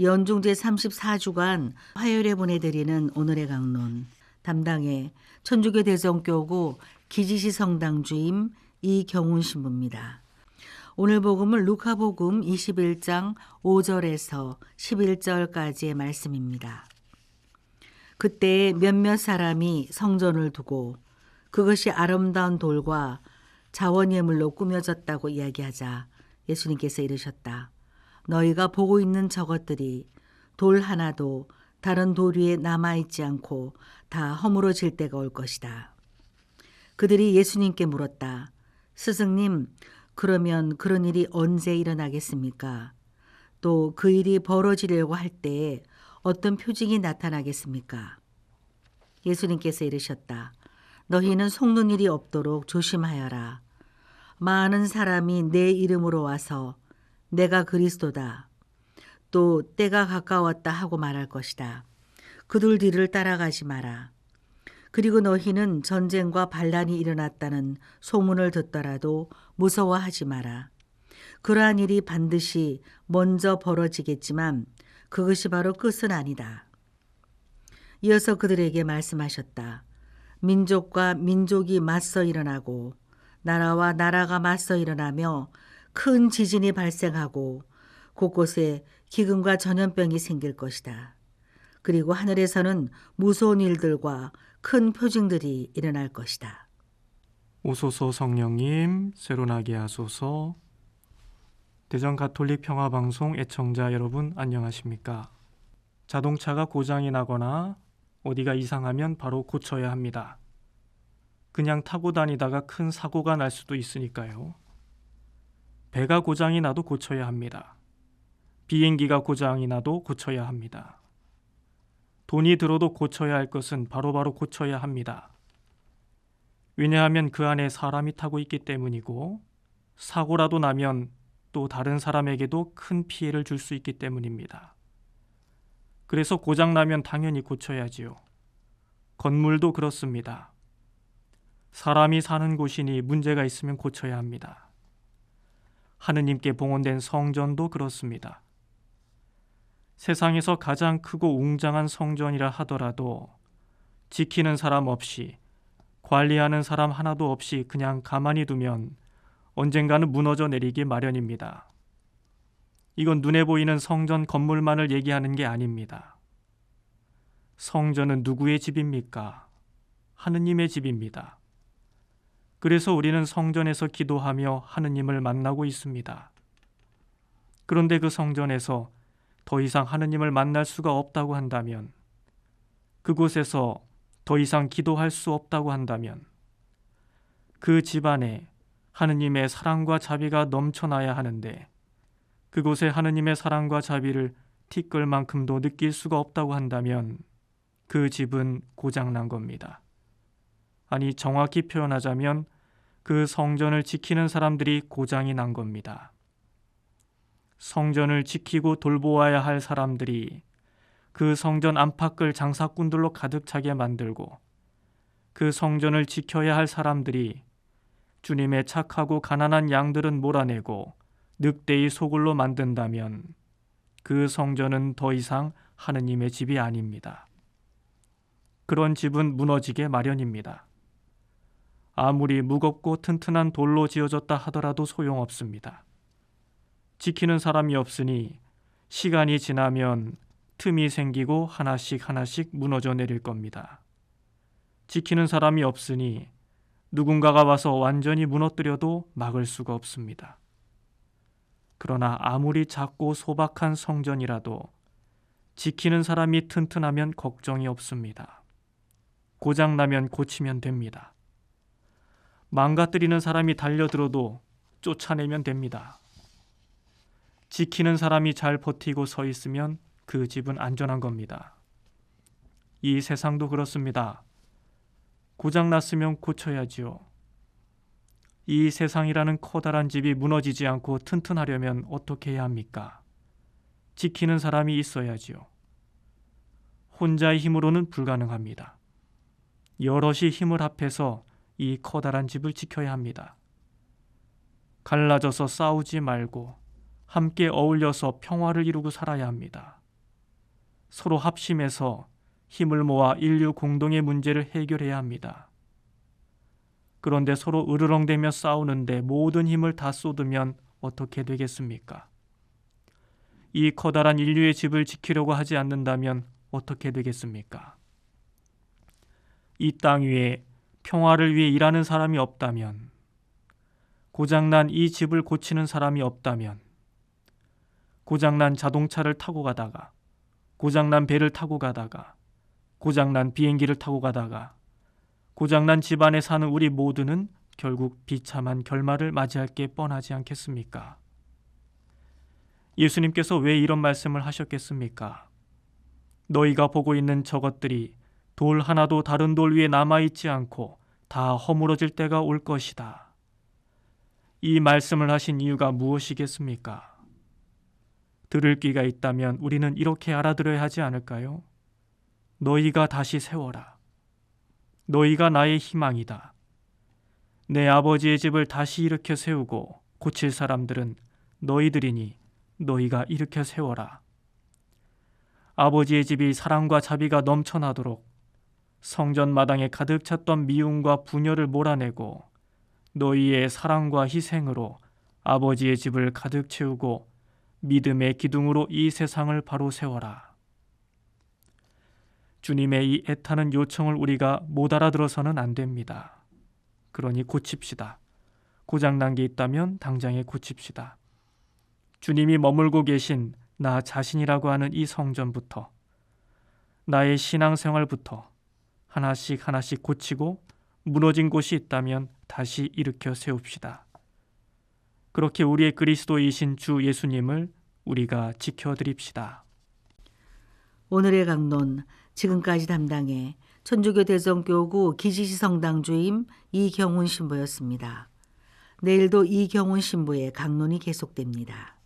연중 제34주간 화요일에 보내드리는 오늘의 강론 담당의 천주교 대성교구 기지시 성당 주임 이경훈 신부입니다. 오늘 복음은 루카복음 21장 5절에서 11절까지의 말씀입니다. 그때 몇몇 사람이 성전을 두고 그것이 아름다운 돌과 자원예물로 꾸며졌다고 이야기하자 예수님께서 이르셨다. 너희가 보고 있는 저것들이 돌 하나도 다른 돌 위에 남아있지 않고 다 허물어질 때가 올 것이다. 그들이 예수님께 물었다. 스승님, 그러면 그런 일이 언제 일어나겠습니까? 또 그 일이 벌어지려고 할 때에 어떤 표징이 나타나겠습니까? 예수님께서 이르셨다. 너희는 속는 일이 없도록 조심하여라. 많은 사람이 내 이름으로 와서 내가 그리스도다. 또 때가 가까웠다 하고 말할 것이다. 그들 뒤를 따라가지 마라. 그리고 너희는 전쟁과 반란이 일어났다는 소문을 듣더라도 무서워하지 마라. 그러한 일이 반드시 먼저 벌어지겠지만 그것이 바로 끝은 아니다. 이어서 그들에게 말씀하셨다. 민족과 민족이 맞서 일어나고 나라와 나라가 맞서 일어나며 큰 지진이 발생하고 곳곳에 기근과 전염병이 생길 것이다. 그리고 하늘에서는 무서운 일들과 큰 표징들이 일어날 것이다. 오소서 성령님, 새로나게 하소서. 대전 가톨릭 평화방송 애청자 여러분 안녕하십니까? 자동차가 고장이 나거나 어디가 이상하면 바로 고쳐야 합니다. 그냥 타고 다니다가 큰 사고가 날 수도 있으니까요. 배가 고장이 나도 고쳐야 합니다. 비행기가 고장이 나도 고쳐야 합니다. 돈이 들어도 고쳐야 할 것은 바로바로 고쳐야 합니다. 왜냐하면 그 안에 사람이 타고 있기 때문이고 사고라도 나면 또 다른 사람에게도 큰 피해를 줄 수 있기 때문입니다. 그래서 고장나면 당연히 고쳐야지요. 건물도 그렇습니다. 사람이 사는 곳이니 문제가 있으면 고쳐야 합니다. 하느님께 봉헌된 성전도 그렇습니다. 세상에서 가장 크고 웅장한 성전이라 하더라도 지키는 사람 없이, 관리하는 사람 하나도 없이 그냥 가만히 두면 언젠가는 무너져 내리기 마련입니다. 이건 눈에 보이는 성전 건물만을 얘기하는 게 아닙니다. 성전은 누구의 집입니까? 하느님의 집입니다. 그래서 우리는 성전에서 기도하며 하느님을 만나고 있습니다. 그런데 그 성전에서 더 이상 하느님을 만날 수가 없다고 한다면, 그곳에서 더 이상 기도할 수 없다고 한다면, 그 집안에 하느님의 사랑과 자비가 넘쳐나야 하는데 그곳에 하느님의 사랑과 자비를 티끌만큼도 느낄 수가 없다고 한다면 그 집은 고장난 겁니다. 아니, 정확히 표현하자면 그 성전을 지키는 사람들이 고장이 난 겁니다. 성전을 지키고 돌보아야 할 사람들이 그 성전 안팎을 장사꾼들로 가득 차게 만들고 그 성전을 지켜야 할 사람들이 주님의 착하고 가난한 양들은 몰아내고 늑대의 소굴로 만든다면 그 성전은 더 이상 하느님의 집이 아닙니다. 그런 집은 무너지게 마련입니다. 아무리 무겁고 튼튼한 돌로 지어졌다 하더라도 소용없습니다. 지키는 사람이 없으니 시간이 지나면 틈이 생기고 하나씩 하나씩 무너져 내릴 겁니다. 지키는 사람이 없으니 누군가가 와서 완전히 무너뜨려도 막을 수가 없습니다. 그러나 아무리 작고 소박한 성전이라도 지키는 사람이 튼튼하면 걱정이 없습니다. 고장나면 고치면 됩니다. 망가뜨리는 사람이 달려들어도 쫓아내면 됩니다. 지키는 사람이 잘 버티고 서 있으면 그 집은 안전한 겁니다. 이 세상도 그렇습니다. 고장났으면 고쳐야지요. 이 세상이라는 커다란 집이 무너지지 않고 튼튼하려면 어떻게 해야 합니까? 지키는 사람이 있어야지요. 혼자의 힘으로는 불가능합니다. 여럿이 힘을 합해서 이 커다란 집을 지켜야 합니다. 갈라져서 싸우지 말고 함께 어울려서 평화를 이루고 살아야 합니다. 서로 합심해서 힘을 모아 인류 공동의 문제를 해결해야 합니다. 그런데 서로 으르렁대며 싸우는데 모든 힘을 다 쏟으면 어떻게 되겠습니까? 이 커다란 인류의 집을 지키려고 하지 않는다면 어떻게 되겠습니까? 이 땅 위에 평화를 위해 일하는 사람이 없다면, 고장난 이 집을 고치는 사람이 없다면, 고장난 자동차를 타고 가다가, 고장난 배를 타고 가다가, 고장난 비행기를 타고 가다가, 고장난 집안에 사는 우리 모두는 결국 비참한 결말을 맞이할 게 뻔하지 않겠습니까? 예수님께서 왜 이런 말씀을 하셨겠습니까? 너희가 보고 있는 저것들이 돌 하나도 다른 돌 위에 남아있지 않고 다 허물어질 때가 올 것이다. 이 말씀을 하신 이유가 무엇이겠습니까? 들을 귀가 있다면 우리는 이렇게 알아들어야 하지 않을까요? 너희가 다시 세워라. 너희가 나의 희망이다. 내 아버지의 집을 다시 일으켜 세우고 고칠 사람들은 너희들이니 너희가 일으켜 세워라. 아버지의 집이 사랑과 자비가 넘쳐나도록 성전 마당에 가득 찼던 미움과 분열을 몰아내고 너희의 사랑과 희생으로 아버지의 집을 가득 채우고 믿음의 기둥으로 이 세상을 바로 세워라. 주님의 이 애타는 요청을 우리가 못 알아들어서는 안 됩니다. 그러니 고칩시다. 고장난 게 있다면 당장에 고칩시다. 주님이 머물고 계신 나 자신이라고 하는 이 성전부터, 나의 신앙생활부터 하나씩 하나씩 고치고 무너진 곳이 있다면 다시 일으켜 세웁시다. 그렇게 우리의 그리스도이신 주 예수님을 우리가 지켜드립시다. 오늘의 강론, 지금까지 담당해 천주교 대성교구 기지시 성당 주임 이경훈 신부였습니다. 내일도 이경훈 신부의 강론이 계속됩니다.